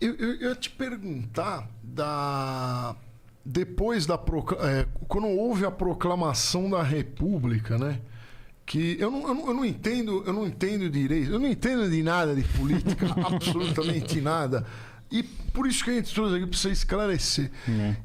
Eu ia te perguntar depois quando houve a proclamação da República, né? Que eu não entendo direito, eu não entendo de nada de política, absolutamente nada. E por isso que a gente trouxe aqui para você esclarecer.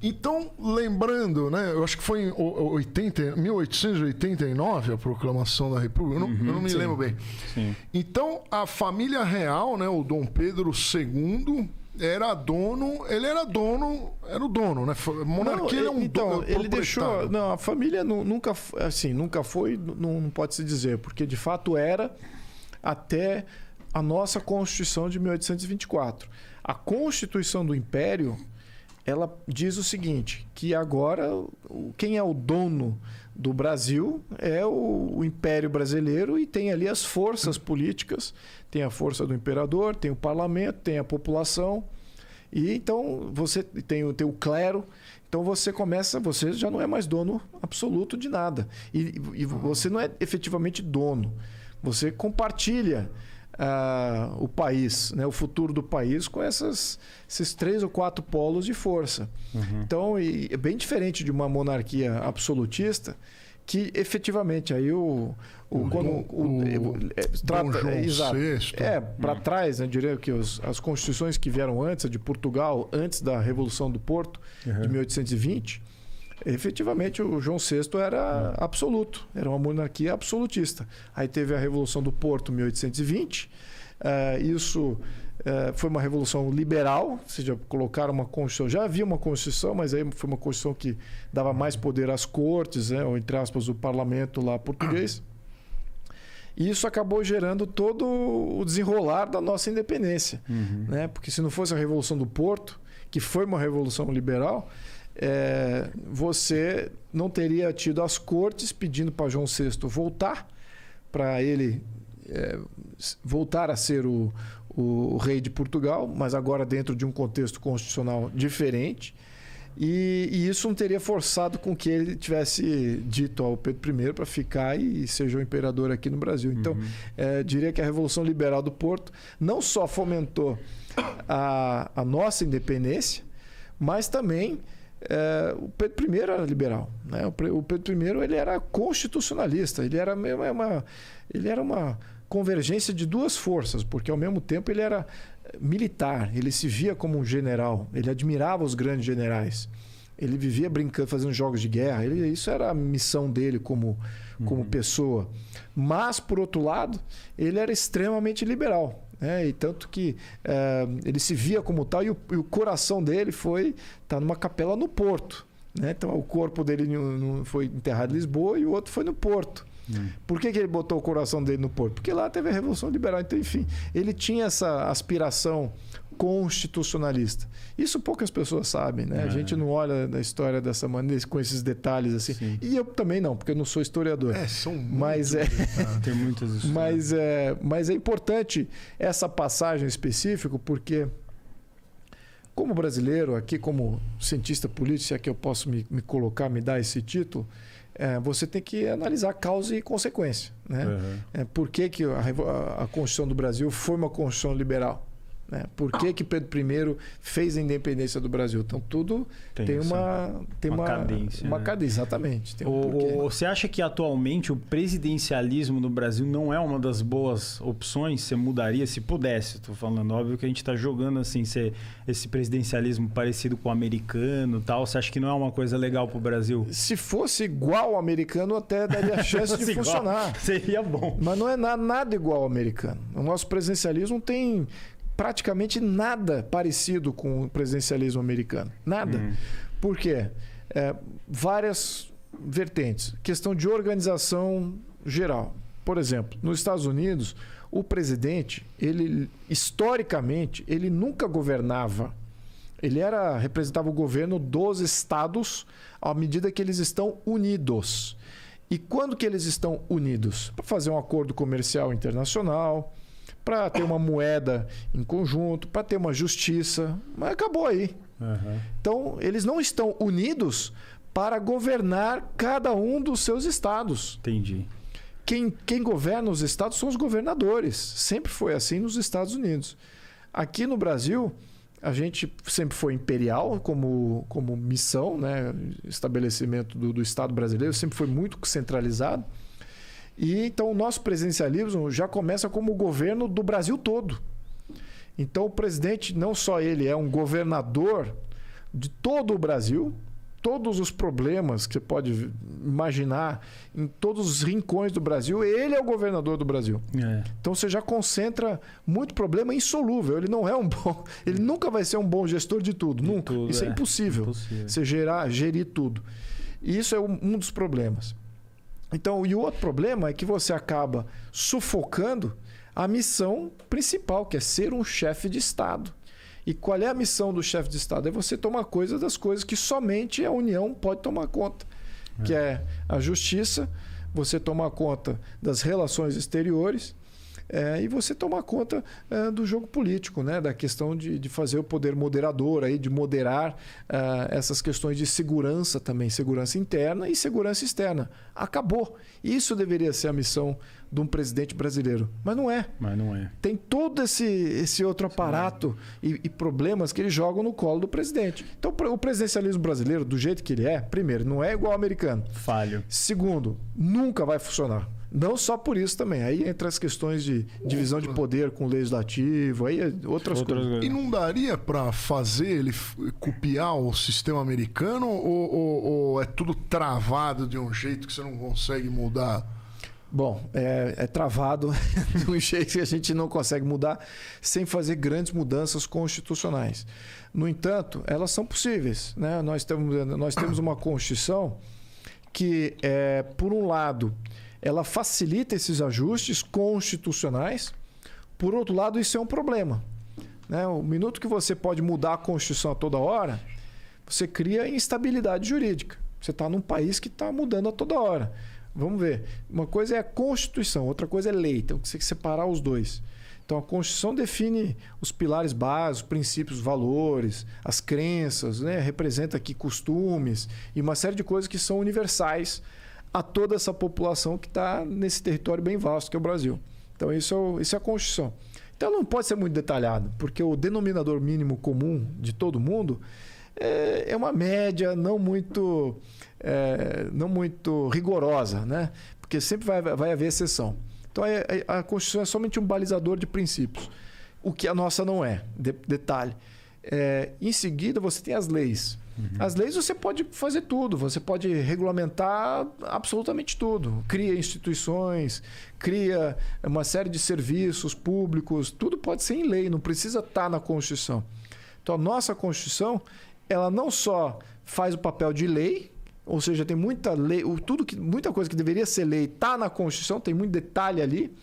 Então, lembrando, né? Eu acho que foi em 1889 a proclamação da República. Eu não me lembro bem. Sim. Então, a família real, né? O Dom Pedro II era dono, era o dono, né? A monarquia é um então, dono. Ele deixou. Não, a família nunca foi, não pode se dizer, porque de fato era até a nossa Constituição de 1824. A Constituição do Império, ela diz o seguinte, que agora quem é o dono do Brasil é o Império Brasileiro e tem ali as forças políticas, tem a força do imperador, tem o parlamento, tem a população e então você tem o clero. Então você já não é mais dono absoluto de nada e você não é efetivamente dono, você compartilha o país, né, o futuro do país com esses 3 ou 4 polos de força. Então, é bem diferente de uma monarquia absolutista que efetivamente aí para trás, né, diria que as constituições que vieram antes, a de Portugal, antes da Revolução do Porto, de 1820, efetivamente o João VI era absoluto, era uma monarquia absolutista. Aí teve a Revolução do Porto, 1820, isso foi uma revolução liberal, ou seja, colocaram uma Constituição, já havia uma Constituição, mas aí foi uma Constituição que dava mais poder às cortes, né, ou entre aspas, o parlamento lá português. E isso acabou gerando todo o desenrolar da nossa independência, né? Porque se não fosse a Revolução do Porto, que foi uma revolução liberal, você não teria tido as cortes pedindo para João VI voltar, para ele voltar a ser o rei de Portugal, mas agora dentro de um contexto constitucional diferente. E isso não teria forçado com que ele tivesse dito ao Pedro I para ficar e seja o imperador aqui no Brasil. Então, diria que a Revolução Liberal do Porto não só fomentou a nossa independência, mas também o Pedro I era liberal, né? O Pedro I ele era constitucionalista, ele era uma convergência de duas forças, porque ao mesmo tempo ele era militar, ele se via como um general, ele admirava os grandes generais, ele vivia brincando, fazendo jogos de guerra, isso era a missão dele como pessoa. Mas, por outro lado, ele era extremamente liberal. E tanto que ele se via como tal e o coração dele tá numa capela no Porto, né? Então o corpo dele foi enterrado em Lisboa e o outro foi no Porto. Por que ele botou o coração dele no Porto? Porque lá teve a Revolução Liberal. Então, enfim, ele tinha essa aspiração constitucionalista. Isso poucas pessoas sabem, né? A gente não olha na história dessa maneira, com esses detalhes assim. Sim. E eu também não, porque eu não sou historiador. São mas tem muitas histórias. Mas é importante essa passagem específica, porque como brasileiro, aqui como cientista político, se é que eu posso me colocar, me dar esse título, você tem que analisar causa e consequência, né? Por que a Constituição do Brasil foi uma Constituição liberal? Né? Por que Pedro I fez a independência do Brasil? Então, tudo tem uma cadência. Uma cadência, exatamente. Você acha que atualmente o presidencialismo no Brasil não é uma das boas opções? Você mudaria se pudesse? Estou falando, óbvio que a gente está jogando assim, esse presidencialismo parecido com o americano e tal. Você acha que não é uma coisa legal para o Brasil? Se fosse igual ao americano, até daria chance de funcionar. Seria bom. Mas não é nada igual ao americano. O nosso presidencialismo tem praticamente nada parecido com o presidencialismo americano. Nada. Por quê? Várias vertentes. Questão de organização geral. Por exemplo, nos Estados Unidos, o presidente, historicamente, ele nunca governava. Ele representava o governo dos estados à medida que eles estão unidos. E quando que eles estão unidos? Para fazer um acordo comercial internacional, para ter uma moeda em conjunto, para ter uma justiça, mas acabou aí. Então, eles não estão unidos para governar cada um dos seus estados. Entendi. Quem governa os estados são os governadores. Sempre foi assim nos Estados Unidos. Aqui no Brasil, a gente sempre foi imperial como missão, né? Estabelecimento do Estado brasileiro sempre foi muito centralizado. E então o nosso presidencialismo já começa como o governo do Brasil todo. Então o presidente, não só ele é um governador de todo o Brasil, todos os problemas que você pode imaginar em todos os rincões do Brasil, ele é o governador do Brasil. Então você já concentra muito problema insolúvel. Ele não é ele nunca vai ser um bom gestor de tudo, nunca. Isso é impossível. Você gerir tudo. E isso é um dos problemas. Então, e o outro problema é que você acaba sufocando a missão principal, que é ser um chefe de Estado. E qual é a missão do chefe de Estado? É você tomar conta das coisas que somente a União pode tomar conta, que é a justiça, você tomar conta das relações exteriores e você tomar conta do jogo político, né? Da questão de fazer o poder moderador, aí, de moderar essas questões de segurança também, segurança interna e segurança externa. Acabou. Isso deveria ser a missão de um presidente brasileiro. Mas não é. Tem todo esse outro aparato e problemas que eles jogam no colo do presidente. Então, o presidencialismo brasileiro, do jeito que ele é, primeiro, não é igual ao americano. Falho. Segundo, nunca vai funcionar. Não só por isso também. Aí entra as questões de divisão de poder com o legislativo, aí outras coisas. E não daria para fazer ele copiar o sistema americano ou é tudo travado de um jeito que você não consegue mudar? Bom, é travado de um jeito que a gente não consegue mudar sem fazer grandes mudanças constitucionais. No entanto, elas são possíveis, né? Nós temos uma Constituição que, por um lado, ela facilita esses ajustes constitucionais. Por outro lado, isso é um problema, né? O minuto que você pode mudar a Constituição a toda hora, você cria instabilidade jurídica. Você está num país que está mudando a toda hora. Vamos ver. Uma coisa é a Constituição, outra coisa é lei. Então, você tem que separar os dois. Então, a Constituição define os pilares básicos, princípios, valores, as crenças, né? Representa aqui costumes e uma série de coisas que são universais a toda essa população que está nesse território bem vasto que é o Brasil. Então, isso é a Constituição. Então, não pode ser muito detalhado, porque o denominador mínimo comum de todo mundo é uma média não muito rigorosa, né? Porque sempre vai haver exceção. Então, a Constituição é somente um balizador de princípios, o que a nossa não é. Detalhe. Em seguida, você tem as leis. As leis você pode fazer tudo, você pode regulamentar absolutamente tudo. Cria instituições, cria uma série de serviços públicos, tudo pode ser em lei, não precisa estar na Constituição. Então, a nossa Constituição, ela não só faz o papel de lei, ou seja, tem muita lei, muita coisa que deveria ser lei está na Constituição, tem muito detalhe ali.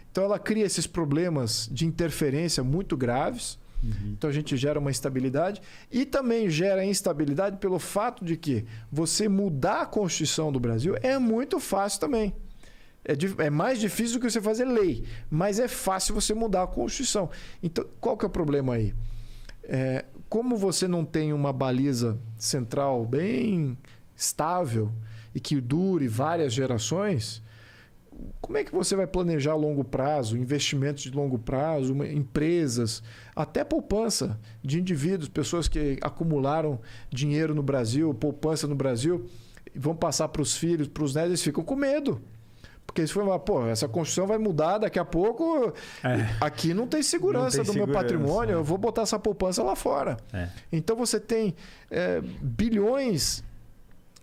Então, ela cria esses problemas de interferência muito graves. Então a gente gera uma instabilidade e também gera instabilidade pelo fato de que você mudar a Constituição do Brasil é muito fácil também. É mais difícil do que você fazer lei, mas é fácil você mudar a Constituição. Então, qual que é o problema aí? Como você não tem uma baliza central bem estável e que dure várias gerações, como é que você vai planejar a longo prazo, investimentos de longo prazo, empresas, até poupança de indivíduos, pessoas que acumularam dinheiro no Brasil, poupança no Brasil, vão passar para os filhos, para os netos, eles ficam com medo. Porque eles falam, essa Constituição vai mudar daqui a pouco, aqui não tem segurança do meu patrimônio, eu vou botar essa poupança lá fora. Então você tem bilhões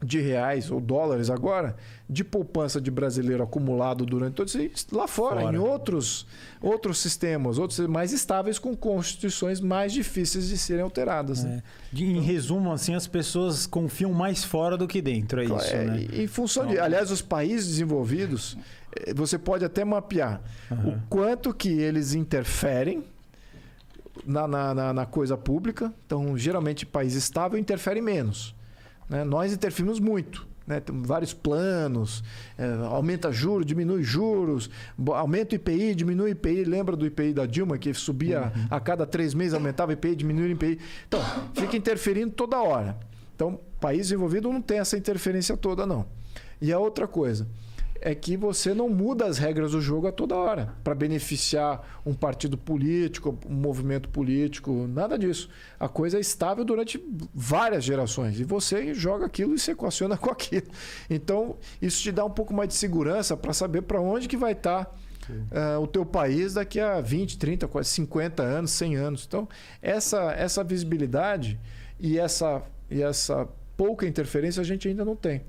de reais ou dólares agora de poupança de brasileiro acumulado durante todo isso lá fora. Em outros sistemas, outros mais estáveis, com constituições mais difíceis de serem alteradas. Né? Em resumo, assim, as pessoas confiam mais fora do que dentro, isso, né? Em função de... Aliás, os países desenvolvidos, você pode até mapear o quanto que eles interferem na coisa pública. Então, geralmente, país estável interfere menos. Né? Nós interferimos muito. Né? Temos vários planos, aumenta juros, diminui juros, aumenta o IPI, diminui o IPI. Lembra do IPI da Dilma, que subia a cada 3 meses, aumentava o IPI, diminuía o IPI. Então, fica interferindo toda hora. Então, país desenvolvido não tem essa interferência toda, não. E a outra coisa, é que você não muda as regras do jogo a toda hora para beneficiar um partido político, um movimento político, nada disso. A coisa é estável durante várias gerações e você joga aquilo e se equaciona com aquilo. Então, isso te dá um pouco mais de segurança para saber para onde que vai estar o teu país daqui a 20, 30, quase 50 anos, 100 anos. Então, essa visibilidade e essa pouca interferência a gente ainda não tem.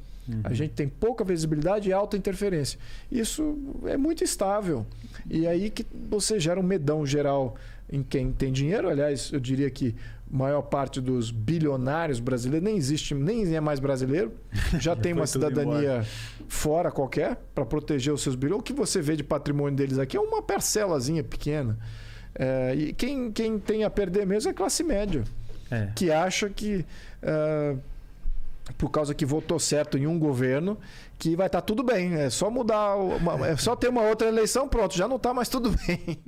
A gente tem pouca visibilidade e alta interferência. Isso é muito estável. E aí que você gera um medão geral em quem tem dinheiro. Aliás, eu diria que a maior parte dos bilionários brasileiros nem existe, nem é mais brasileiro. Já tem uma cidadania fora qualquer para proteger os seus bilhões. O que você vê de patrimônio deles aqui é uma parcelazinha pequena. E quem tem a perder mesmo é a classe média. Que acha que... por causa que votou certo em um governo, que vai estar tudo bem. É só mudar, é só ter uma outra eleição, pronto, já não está mais tudo bem.